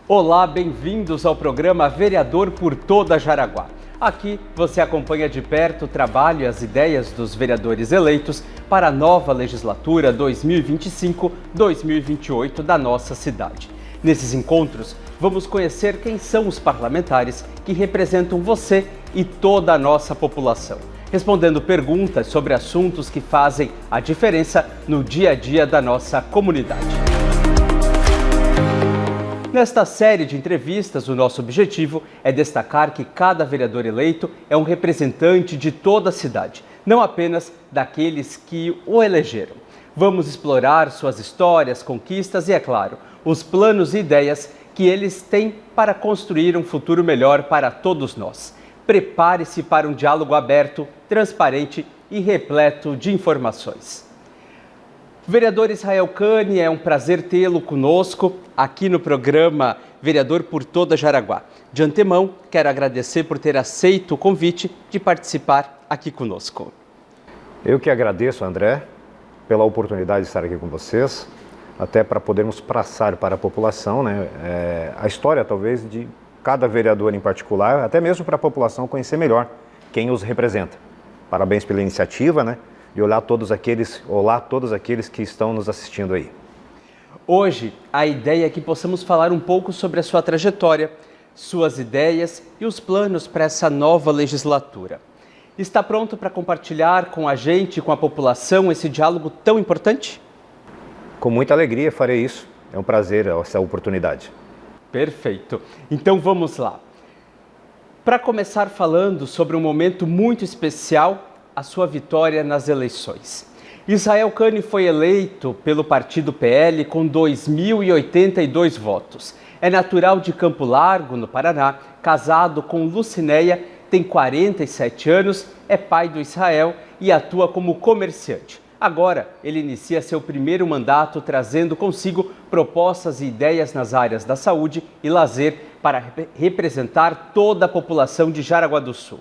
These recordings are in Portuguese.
Olá, bem-vindos ao programa Vereador por Toda Jaraguá. Aqui você acompanha de perto o trabalho e as ideias dos vereadores eleitos para a nova legislatura 2025-2028 da nossa cidade. Nesses encontros, vamos conhecer quem são os parlamentares que representam você e toda a nossa população, respondendo perguntas sobre assuntos que fazem a diferença no dia a dia da nossa comunidade. Nesta série de entrevistas, o nosso objetivo é destacar que cada vereador eleito é um representante de toda a cidade, não apenas daqueles que o elegeram. Vamos explorar suas histórias, conquistas e, é claro, os planos e ideias que eles têm para construir um futuro melhor para todos nós. Prepare-se para um diálogo aberto, transparente e repleto de informações. Vereador Israel Cani, é um prazer tê-lo conosco aqui no programa Vereador por Toda Jaraguá. De antemão, quero agradecer por ter aceito o convite de participar aqui conosco. Eu que agradeço, André, pela oportunidade de estar aqui com vocês, até para podermos passar para a população, a história talvez de cada vereador em particular, até mesmo para a população conhecer melhor quem os representa. Parabéns pela iniciativa, e olá todos aqueles que estão nos assistindo aí. Hoje, a ideia é que possamos falar um pouco sobre a sua trajetória, suas ideias e os planos para essa nova legislatura. Está pronto para compartilhar com a gente e com a população esse diálogo tão importante? Com muita alegria farei isso. É um prazer essa oportunidade. Perfeito. Então vamos lá. Para começar falando sobre um momento muito especial, a sua vitória nas eleições. Israel Cani foi eleito pelo partido PL com 2.082 votos. É natural de Campo Largo, no Paraná, casado com Lucinéia, tem 47 anos, é pai do Israel e atua como comerciante. Agora, ele inicia seu primeiro mandato trazendo consigo propostas e ideias nas áreas da saúde e lazer para representar toda a população de Jaraguá do Sul.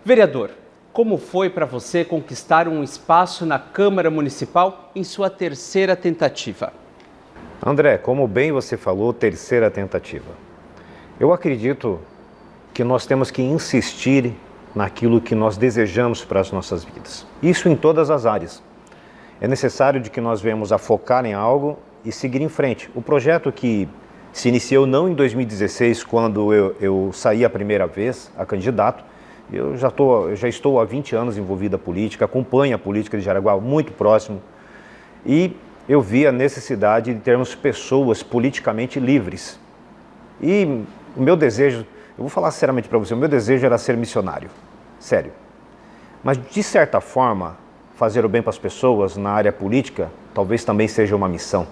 Vereador, como foi para você conquistar um espaço na Câmara Municipal em sua terceira tentativa? André, como bem você falou, terceira tentativa. Eu acredito que nós temos que insistir naquilo que nós desejamos para as nossas vidas. Isso em todas as áreas. É necessário de que nós venhamos a focar em algo e seguir em frente. O projeto que se iniciou não em 2016, quando eu saí a primeira vez a candidato. Eu já estou há 20 anos envolvido na política, acompanho a política de Jaraguá muito próximo e eu vi a necessidade de termos pessoas politicamente livres. E o meu desejo, eu vou falar sinceramente para você, o meu desejo era ser missionário, sério. Mas de certa forma, fazer o bem para as pessoas na área política talvez também seja uma missão.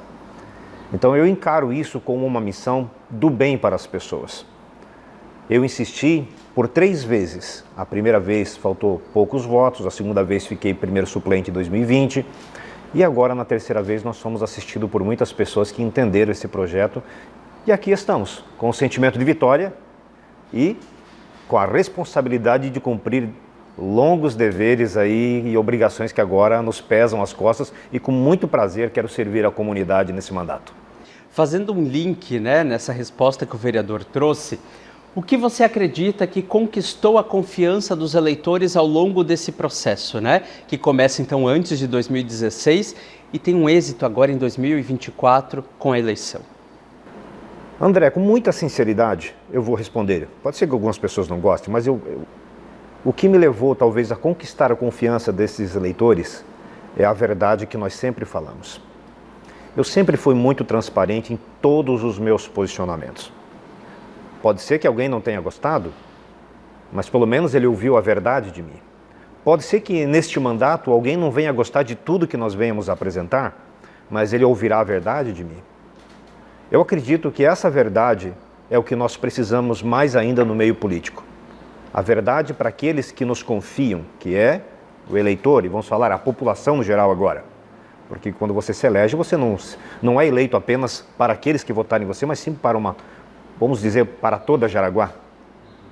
Então eu encaro isso como uma missão do bem para as pessoas. Eu insisti por 3 vezes. A primeira vez faltou poucos votos, a segunda vez fiquei primeiro suplente em 2020 e agora na terceira vez nós fomos assistidos por muitas pessoas que entenderam esse projeto e aqui estamos, com o sentimento de vitória e com a responsabilidade de cumprir longos deveres aí e obrigações que agora nos pesam as costas e com muito prazer quero servir a comunidade nesse mandato. Fazendo um link, nessa resposta que o vereador trouxe, o que você acredita que conquistou a confiança dos eleitores ao longo desse processo, que começa então antes de 2016 e tem um êxito agora em 2024 com a eleição? André, com muita sinceridade eu vou responder. Pode ser que algumas pessoas não gostem, mas o que me levou talvez a conquistar a confiança desses eleitores é a verdade que nós sempre falamos. Eu sempre fui muito transparente em todos os meus posicionamentos. Pode ser que alguém não tenha gostado, mas pelo menos ele ouviu a verdade de mim. Pode ser que neste mandato alguém não venha gostar de tudo que nós venhamos apresentar, mas ele ouvirá a verdade de mim. Eu acredito que essa verdade é o que nós precisamos mais ainda no meio político. A verdade para aqueles que nos confiam, que é o eleitor, e vamos falar a população no geral agora. Porque quando você se elege, você não é eleito apenas para aqueles que votarem em você, mas sim para vamos dizer, para toda Jaraguá.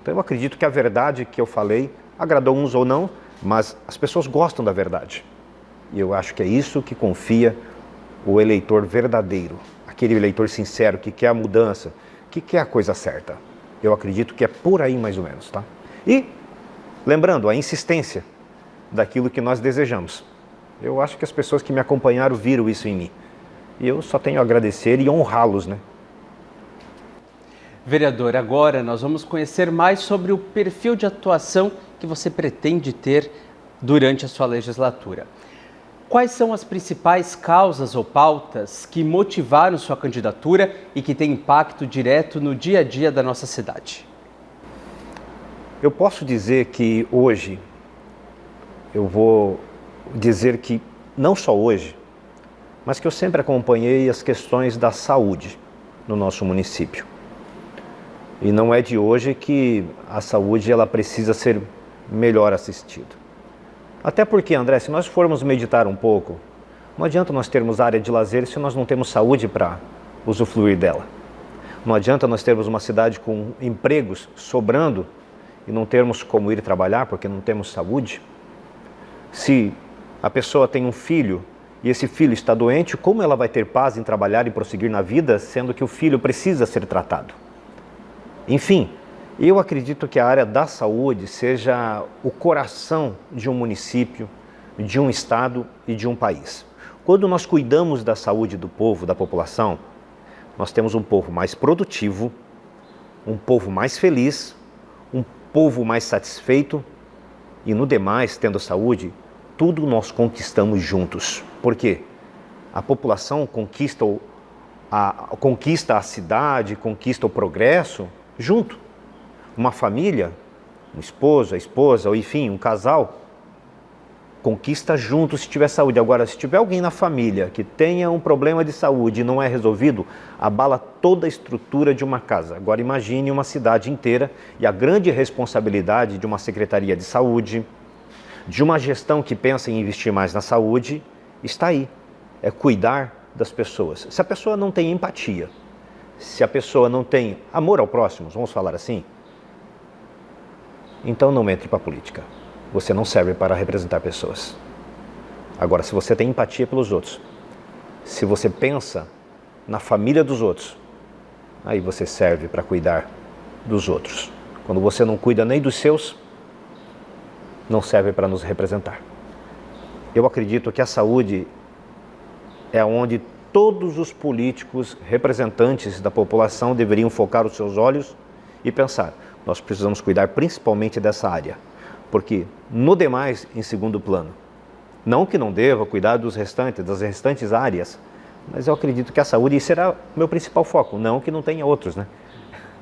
Então eu acredito que a verdade que eu falei agradou uns ou não, mas as pessoas gostam da verdade. E eu acho que é isso que confia o eleitor verdadeiro, aquele eleitor sincero que quer a mudança, que é a coisa certa. Eu acredito que é por aí mais ou menos, tá? E, lembrando, a insistência daquilo que nós desejamos. Eu acho que as pessoas que me acompanharam viram isso em mim. E eu só tenho a agradecer e honrá-los, né? Vereador, agora nós vamos conhecer mais sobre o perfil de atuação que você pretende ter durante a sua legislatura. Quais são as principais causas ou pautas que motivaram sua candidatura e que têm impacto direto no dia a dia da nossa cidade? Eu posso dizer que hoje, eu vou dizer que não só hoje, mas que eu sempre acompanhei as questões da saúde no nosso município. E não é de hoje que a saúde ela precisa ser melhor assistida. Até porque, André, se nós formos meditar um pouco, não adianta nós termos área de lazer se nós não temos saúde para usufruir dela. Não adianta nós termos uma cidade com empregos sobrando e não termos como ir trabalhar porque não temos saúde. Se a pessoa tem um filho e esse filho está doente, como ela vai ter paz em trabalhar e prosseguir na vida, sendo que o filho precisa ser tratado? Enfim, eu acredito que a área da saúde seja o coração de um município, de um estado e de um país. Quando nós cuidamos da saúde do povo, da população, nós temos um povo mais produtivo, um povo mais feliz, um povo mais satisfeito e, no demais, tendo saúde, tudo nós conquistamos juntos. Por quê? A população conquista a cidade, conquista o progresso junto. Uma família, um esposo, a esposa, ou enfim, um casal, conquista junto se tiver saúde. Agora, se tiver alguém na família que tenha um problema de saúde e não é resolvido, abala toda a estrutura de uma casa. Agora imagine uma cidade inteira e a grande responsabilidade de uma Secretaria de Saúde, de uma gestão que pensa em investir mais na saúde, está aí. É cuidar das pessoas. Se a pessoa não tem empatia, se a pessoa não tem amor ao próximo, vamos falar assim, então não entre para a política. Você não serve para representar pessoas. Agora, se você tem empatia pelos outros, se você pensa na família dos outros, aí você serve para cuidar dos outros. Quando você não cuida nem dos seus, não serve para nos representar. Eu acredito que a saúde é onde todos os políticos representantes da população deveriam focar os seus olhos e pensar: nós precisamos cuidar principalmente dessa área, porque no demais, em segundo plano, não que não deva cuidar das restantes áreas, mas eu acredito que a saúde será meu principal foco, não que não tenha outros, né?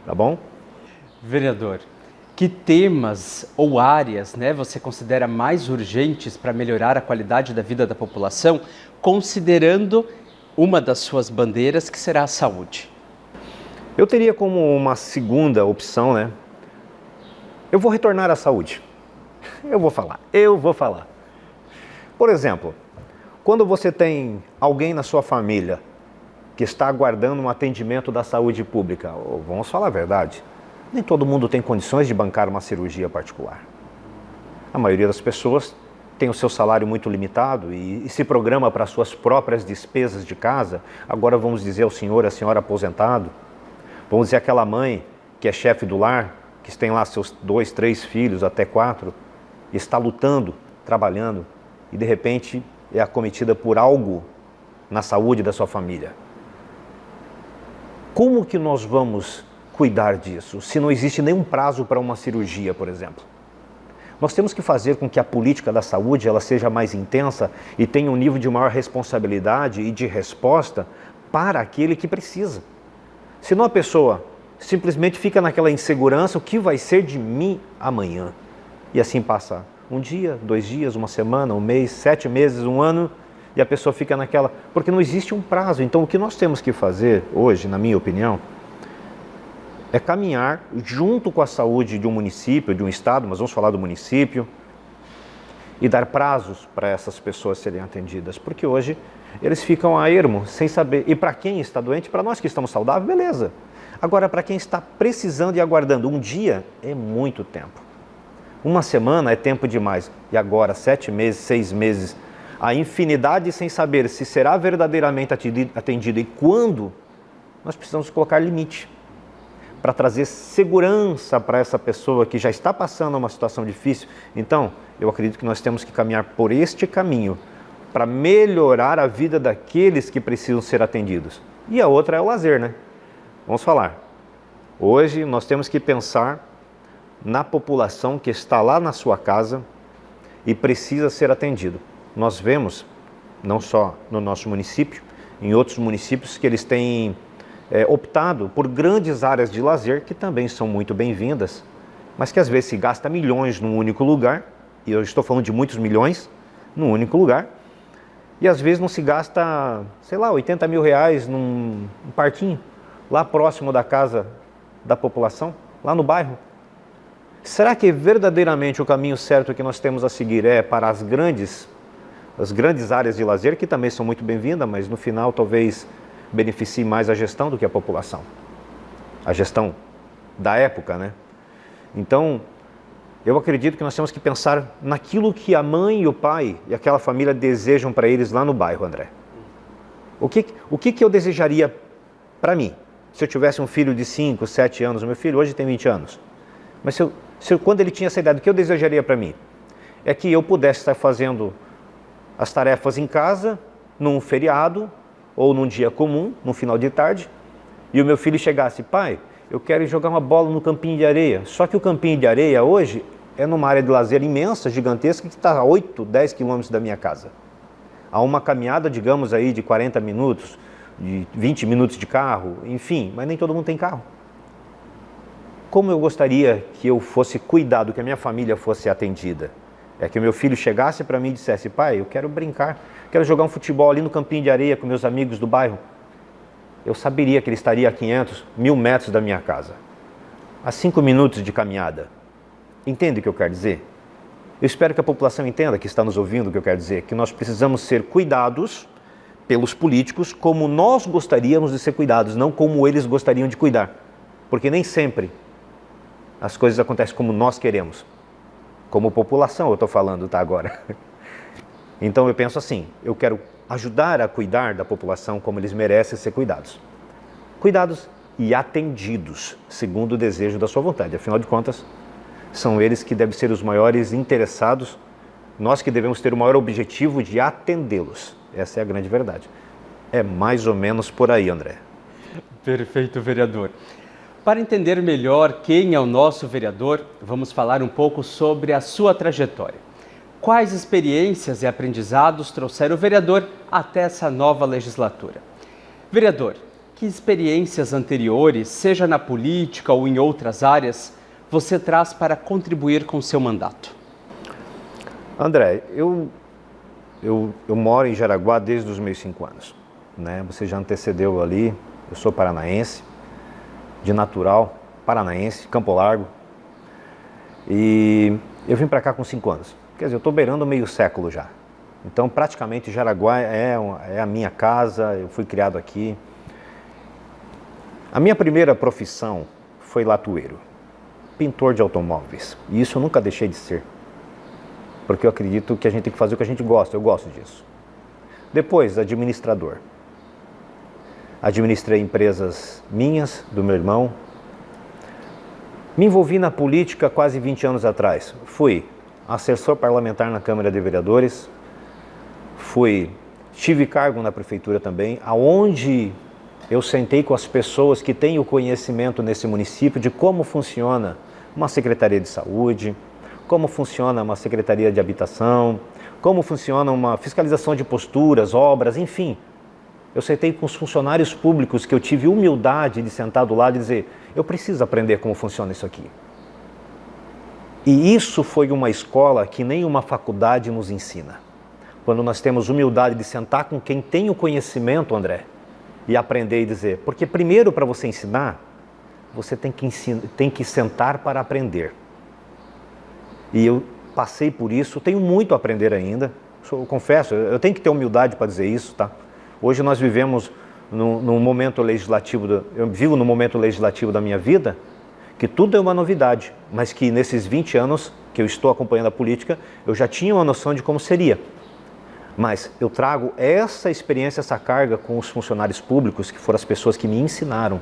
Tá bom? Vereador, que temas ou áreas, você considera mais urgentes para melhorar a qualidade da vida da população, considerando uma das suas bandeiras, que será a saúde? Eu teria como uma segunda opção, eu vou retornar à saúde. Eu vou falar. Por exemplo, quando você tem alguém na sua família que está aguardando um atendimento da saúde pública, vamos falar a verdade, nem todo mundo tem condições de bancar uma cirurgia particular. A maioria das pessoas tem o seu salário muito limitado e se programa para suas próprias despesas de casa. Agora vamos dizer ao senhor, a senhora aposentado, vamos dizer aquela mãe que é chefe do lar, que tem lá seus 2, 3 filhos, até 4, e está lutando, trabalhando, e de repente é acometida por algo na saúde da sua família. Como que nós vamos cuidar disso, se não existe nenhum prazo para uma cirurgia, por exemplo? Nós temos que fazer com que a política da saúde ela seja mais intensa e tenha um nível de maior responsabilidade e de resposta para aquele que precisa. Senão a pessoa simplesmente fica naquela insegurança: o que vai ser de mim amanhã? E assim passa um dia, 2 dias, uma semana, um mês, 7 meses, um ano, e a pessoa fica naquela... Porque não existe um prazo. Então o que nós temos que fazer hoje, na minha opinião, é caminhar junto com a saúde de um município, de um estado, mas vamos falar do município, e dar prazos para essas pessoas serem atendidas. Porque hoje eles ficam a ermo, sem saber. E para quem está doente, para nós que estamos saudáveis, beleza. Agora, para quem está precisando e aguardando, um dia é muito tempo. Uma semana é tempo demais. E agora, 7 meses, 6 meses, a infinidade sem saber se será verdadeiramente atendido e quando, nós precisamos colocar limite. para trazer segurança para essa pessoa que já está passando uma situação difícil. Então, eu acredito que nós temos que caminhar por este caminho para melhorar a vida daqueles que precisam ser atendidos. E a outra é o lazer, né? Vamos falar. Hoje nós temos que pensar na população que está lá na sua casa e precisa ser atendido. Nós vemos, não só no nosso município, em outros municípios que eles têm optado por grandes áreas de lazer, que também são muito bem-vindas, mas que às vezes se gasta milhões num único lugar, e eu estou falando de muitos milhões num único lugar, e às vezes não se gasta, sei lá, 80 mil reais num parquinho, lá próximo da casa da população, lá no bairro. Será que verdadeiramente o caminho certo que nós temos a seguir é para as grandes áreas de lazer, que também são muito bem-vindas, mas no final talvez beneficie mais a gestão do que a população? A gestão da época, né? Então, eu acredito que nós temos que pensar naquilo que a mãe e o pai e aquela família desejam para eles lá no bairro, André. O que eu desejaria para mim? Se eu tivesse um filho de 5, 7 anos, o meu filho hoje tem 20 anos, mas quando ele tinha essa idade, o que eu desejaria para mim? É que eu pudesse estar fazendo as tarefas em casa, num feriado, ou num dia comum, no final de tarde, e o meu filho chegasse: pai, eu quero ir jogar uma bola no campinho de areia. Só que o campinho de areia hoje é numa área de lazer imensa, gigantesca, que está a 8, 10 quilômetros da minha casa. Há uma caminhada, digamos aí, de 40 minutos, de 20 minutos de carro, enfim, mas nem todo mundo tem carro. Como eu gostaria que eu fosse cuidado, que a minha família fosse atendida. É que o meu filho chegasse para mim e dissesse: pai, eu quero brincar, quero jogar um futebol ali no campinho de areia com meus amigos do bairro. Eu saberia que ele estaria a 500, 1000 metros da minha casa, a 5 minutos de caminhada. Entende o que eu quero dizer? Eu espero que a população entenda, que está nos ouvindo, o que eu quero dizer, que nós precisamos ser cuidados pelos políticos como nós gostaríamos de ser cuidados, não como eles gostariam de cuidar. Porque nem sempre as coisas acontecem como nós queremos. Como população eu estou falando, tá, agora. Então eu penso assim, eu quero ajudar a cuidar da população como eles merecem ser cuidados. Cuidados e atendidos, segundo o desejo da sua vontade. Afinal de contas, são eles que devem ser os maiores interessados, nós que devemos ter o maior objetivo de atendê-los. Essa é a grande verdade. É mais ou menos por aí, André. Perfeito, vereador. Para entender melhor quem é o nosso vereador, vamos falar um pouco sobre a sua trajetória. Quais experiências e aprendizados trouxeram o vereador até essa nova legislatura? Vereador, que experiências anteriores, seja na política ou em outras áreas, você traz para contribuir com o seu mandato? André, eu moro em Jaraguá desde os meus 5 anos. Né? Você já antecedeu ali, eu sou paranaense, de natural, paranaense, Campo Largo. E eu vim para cá com 5 anos. Quer dizer, eu estou beirando meio século já. Então, praticamente, Jaraguá é a minha casa, eu fui criado aqui. A minha primeira profissão foi latoeiro, pintor de automóveis. E isso eu nunca deixei de ser. Porque eu acredito que a gente tem que fazer o que a gente gosta, eu gosto disso. Depois, administrador. Administrei empresas minhas, do meu irmão. Me envolvi na política quase 20 anos atrás. Fui assessor parlamentar na Câmara de Vereadores, tive cargo na prefeitura também, aonde eu sentei com as pessoas que têm o conhecimento nesse município de como funciona uma secretaria de saúde, como funciona uma secretaria de habitação, como funciona uma fiscalização de posturas, obras, enfim. Eu sentei com os funcionários públicos que eu tive humildade de sentar do lado e dizer: eu preciso aprender como funciona isso aqui. E isso foi uma escola que nenhuma faculdade nos ensina. Quando nós temos humildade de sentar com quem tem o conhecimento, André, e aprender e dizer, porque primeiro para você ensinar, você tem que sentar para aprender. E eu passei por isso, tenho muito a aprender ainda, eu confesso, eu tenho que ter humildade para dizer isso, tá? Hoje nós vivemos num momento legislativo, eu vivo no momento legislativo da minha vida, que tudo é uma novidade, mas que nesses 20 anos que eu estou acompanhando a política, eu já tinha uma noção de como seria. Mas eu trago essa experiência, essa carga com os funcionários públicos, que foram as pessoas que me ensinaram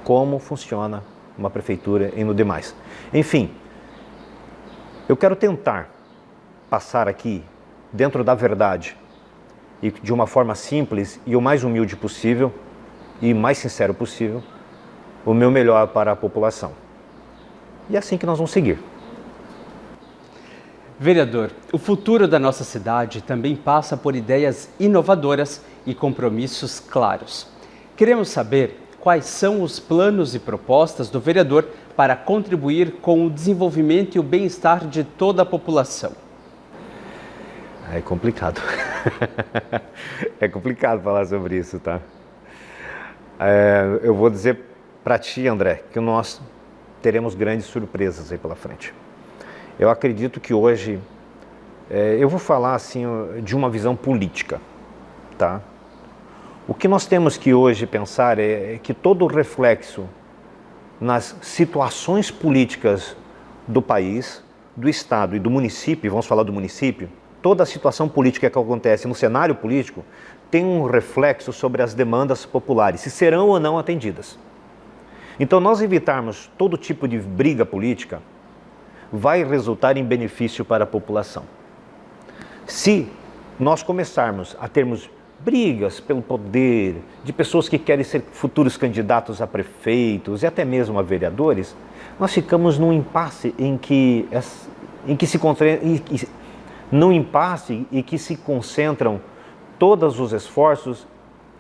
como funciona uma prefeitura e no demais. Enfim, eu quero tentar passar aqui, dentro da verdade, e de uma forma simples e o mais humilde possível e mais sincero possível, o meu melhor para a população. E é assim que nós vamos seguir. Vereador, o futuro da nossa cidade também passa por ideias inovadoras e compromissos claros. Queremos saber quais são os planos e propostas do vereador para contribuir com o desenvolvimento e o bem-estar de toda a população. É complicado. É complicado falar sobre isso, tá? Eu vou dizer para ti, André, que nós teremos grandes surpresas aí pela frente. Eu acredito que hoje, eu vou falar assim de uma visão política, tá? O que nós temos que hoje pensar é que todo o reflexo nas situações políticas do país, do estado e do município, vamos falar do município, toda a situação política que acontece no cenário político tem um reflexo sobre as demandas populares, se serão ou não atendidas. Então, nós evitarmos todo tipo de briga política vai resultar em benefício para a população. Se nós começarmos a termos brigas pelo poder, de pessoas que querem ser futuros candidatos a prefeitos e até mesmo a vereadores, nós ficamos num impasse em que se concentram todos os esforços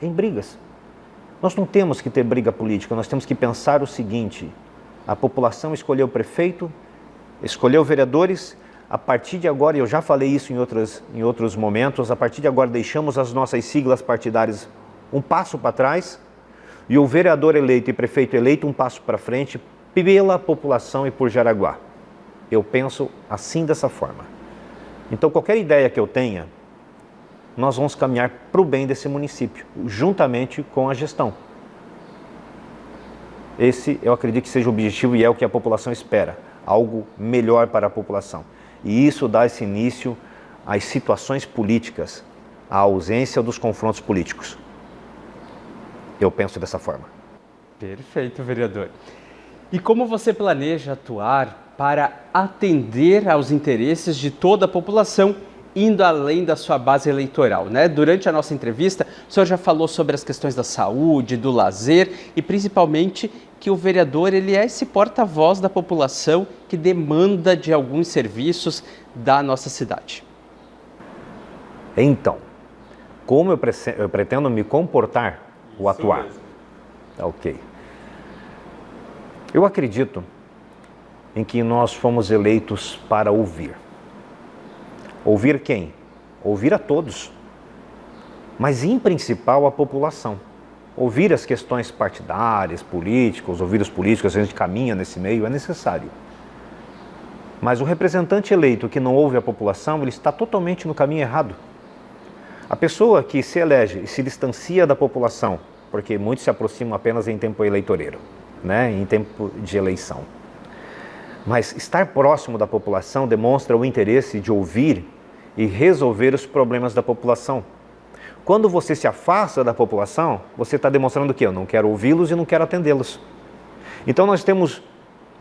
em brigas. Nós não temos que ter briga política, nós temos que pensar o seguinte: a população escolheu o prefeito, escolheu vereadores, a partir de agora, eu já falei isso em outros momentos, a partir de agora deixamos as nossas siglas partidárias um passo para trás e o vereador eleito e prefeito eleito um passo para frente pela população e por Jaraguá. Eu penso assim, dessa forma. Então, qualquer ideia que eu tenha, nós vamos caminhar para o bem desse município, juntamente com a gestão. Esse, eu acredito que seja o objetivo e é o que a população espera, algo melhor para a população. E isso dá esse início às situações políticas, à ausência dos confrontos políticos. Eu penso dessa forma. Perfeito, vereador. E como você planeja atuar para atender aos interesses de toda a população, indo além da sua base eleitoral, né? Durante a nossa entrevista, o senhor já falou sobre as questões da saúde, do lazer e principalmente que o vereador ele é esse porta-voz da população que demanda de alguns serviços da nossa cidade. Então, como eu pretendo me comportar ou atuar? Mesmo. Ok. Eu acredito em que nós fomos eleitos para ouvir. Ouvir quem? Ouvir a todos, mas em principal a população. Ouvir as questões partidárias, políticas, ouvir os políticos, a gente caminha nesse meio, é necessário. Mas o representante eleito que não ouve a população, ele está totalmente no caminho errado. A pessoa que se elege e se distancia da população, porque muitos se aproximam apenas em tempo eleitoreiro, né? Em tempo de eleição. Mas estar próximo da população demonstra o interesse de ouvir e resolver os problemas da população. Quando você se afasta da população, você está demonstrando que eu não quero ouvi-los e não quero atendê-los. Então nós temos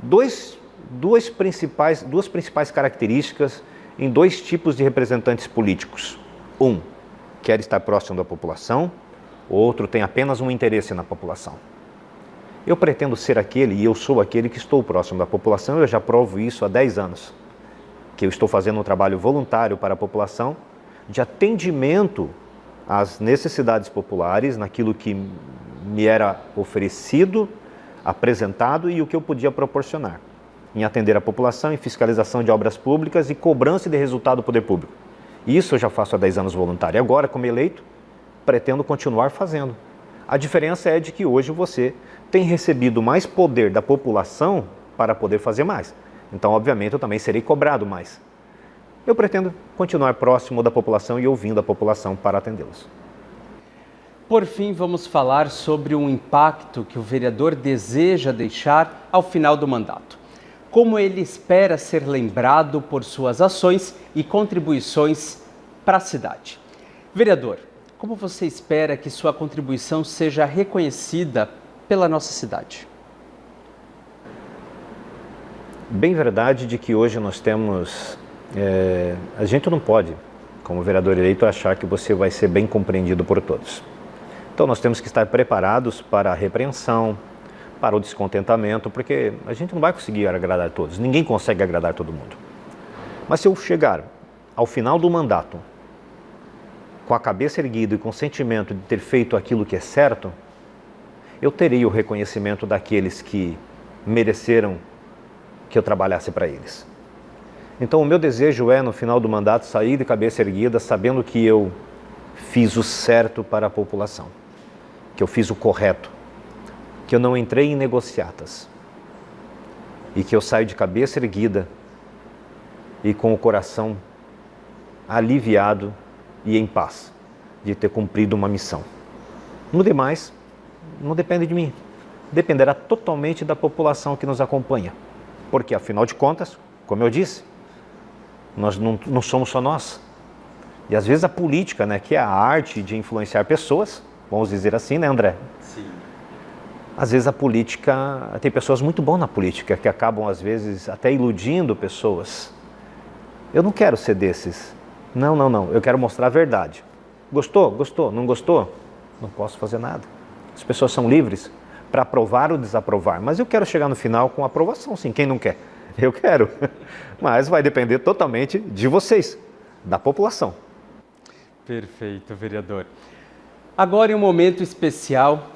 duas principais características em dois tipos de representantes políticos. Um quer estar próximo da população, o outro tem apenas um interesse na população. Eu pretendo ser aquele, e eu sou aquele que estou próximo da população, eu já provo isso há 10 anos, que eu estou fazendo um trabalho voluntário para a população, de atendimento às necessidades populares, naquilo que me era oferecido, apresentado e o que eu podia proporcionar, em atender a população, em fiscalização de obras públicas e cobrança de resultado do poder público. Isso eu já faço há 10 anos voluntário. E agora, como eleito, pretendo continuar fazendo. A diferença é de que hoje você tem recebido mais poder da população para poder fazer mais. Então, obviamente, eu também serei cobrado mais. Eu pretendo continuar próximo da população e ouvindo a população para atendê-los. Por fim, vamos falar sobre um impacto que o vereador deseja deixar ao final do mandato. Como ele espera ser lembrado por suas ações e contribuições para a cidade. Vereador, como você espera que sua contribuição seja reconhecida pela nossa cidade? bem verdade de que hoje nós temos... a gente não pode, como vereador eleito, achar que você vai ser bem compreendido por todos. Então nós temos que estar preparados para a repreensão, para o descontentamento, porque a gente não vai conseguir agradar todos, ninguém consegue agradar todo mundo. Mas se eu chegar ao final do mandato, com a cabeça erguida e com o sentimento de ter feito aquilo que é certo, eu terei o reconhecimento daqueles que mereceram que eu trabalhasse para eles. Então o meu desejo é, no final do mandato, sair de cabeça erguida, sabendo que eu fiz o certo para a população, que eu fiz o correto, que eu não entrei em negociatas e que eu saio de cabeça erguida e com o coração aliviado e em paz de ter cumprido uma missão. No demais, não depende de mim, dependerá totalmente da população que nos acompanha, porque afinal de contas, como eu disse, nós não somos só nós. E às vezes a política, né, que é a arte de influenciar pessoas, vamos dizer assim, né, André? Sim. Às vezes a política, tem pessoas muito boas na política, que acabam às vezes até iludindo pessoas. Eu não quero ser desses. Não. Eu quero mostrar a verdade. Gostou? Gostou. Não gostou? Não posso fazer nada. As pessoas são livres para aprovar ou desaprovar. Mas eu quero chegar no final com aprovação, sim. Quem não quer? Eu quero. Mas vai depender totalmente de vocês, da população. Perfeito, vereador. Agora, em um momento especial,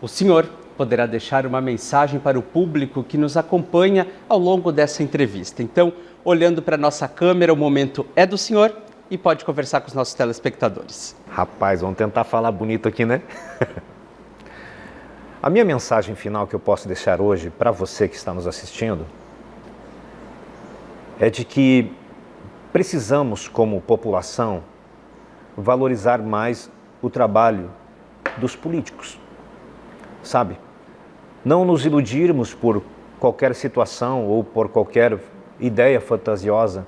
o senhor poderá deixar uma mensagem para o público que nos acompanha ao longo dessa entrevista. Então, olhando para a nossa câmera, o momento é do senhor e pode conversar com os nossos telespectadores. Rapaz, vamos tentar falar bonito aqui, né? A minha mensagem final que eu posso deixar hoje para você que está nos assistindo é de que precisamos, como população, valorizar mais o trabalho dos políticos, sabe? Não nos iludirmos por qualquer situação ou por qualquer ideia fantasiosa,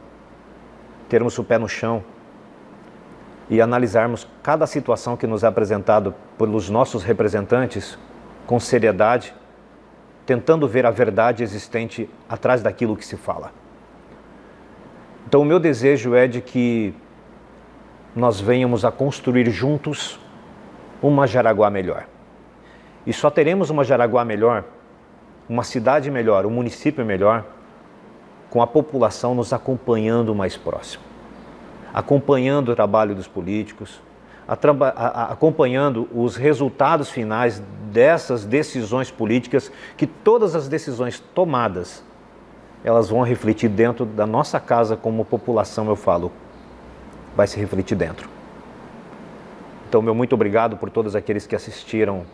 termos o pé no chão e analisarmos cada situação que nos é apresentado pelos nossos representantes com seriedade, tentando ver a verdade existente atrás daquilo que se fala. Então o meu desejo é de que nós venhamos a construir juntos uma Jaraguá melhor. E só teremos uma Jaraguá melhor, uma cidade melhor, um município melhor, com a população nos acompanhando mais próximo. Acompanhando o trabalho dos políticos, acompanhando os resultados finais dessas decisões políticas, que todas as decisões tomadas, elas vão refletir dentro da nossa casa como população, eu falo, vai se refletir dentro. Então, meu muito obrigado por todos aqueles que assistiram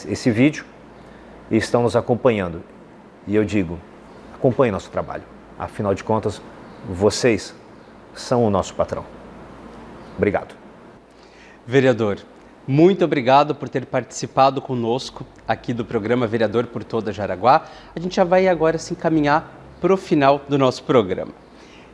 esse vídeo e estão nos acompanhando. E eu digo, acompanhe nosso trabalho. Afinal de contas, vocês são o nosso patrão. Obrigado. Vereador, muito obrigado por ter participado conosco aqui do programa Vereador por Toda Jaraguá. A gente já vai agora se encaminhar para o final do nosso programa.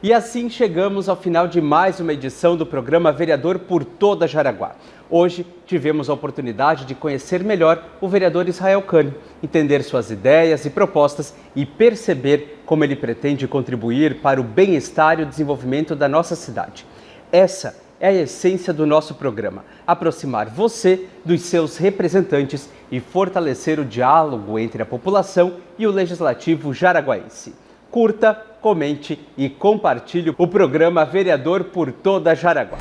E assim chegamos ao final de mais uma edição do programa Vereador por Toda Jaraguá. Hoje tivemos a oportunidade de conhecer melhor o vereador Israel Cânio, entender suas ideias e propostas e perceber como ele pretende contribuir para o bem-estar e o desenvolvimento da nossa cidade. Essa é a essência do nosso programa, aproximar você dos seus representantes e fortalecer o diálogo entre a população e o Legislativo jaraguaense. Curta, comente e compartilhe o programa Vereador por Toda Jaraguá.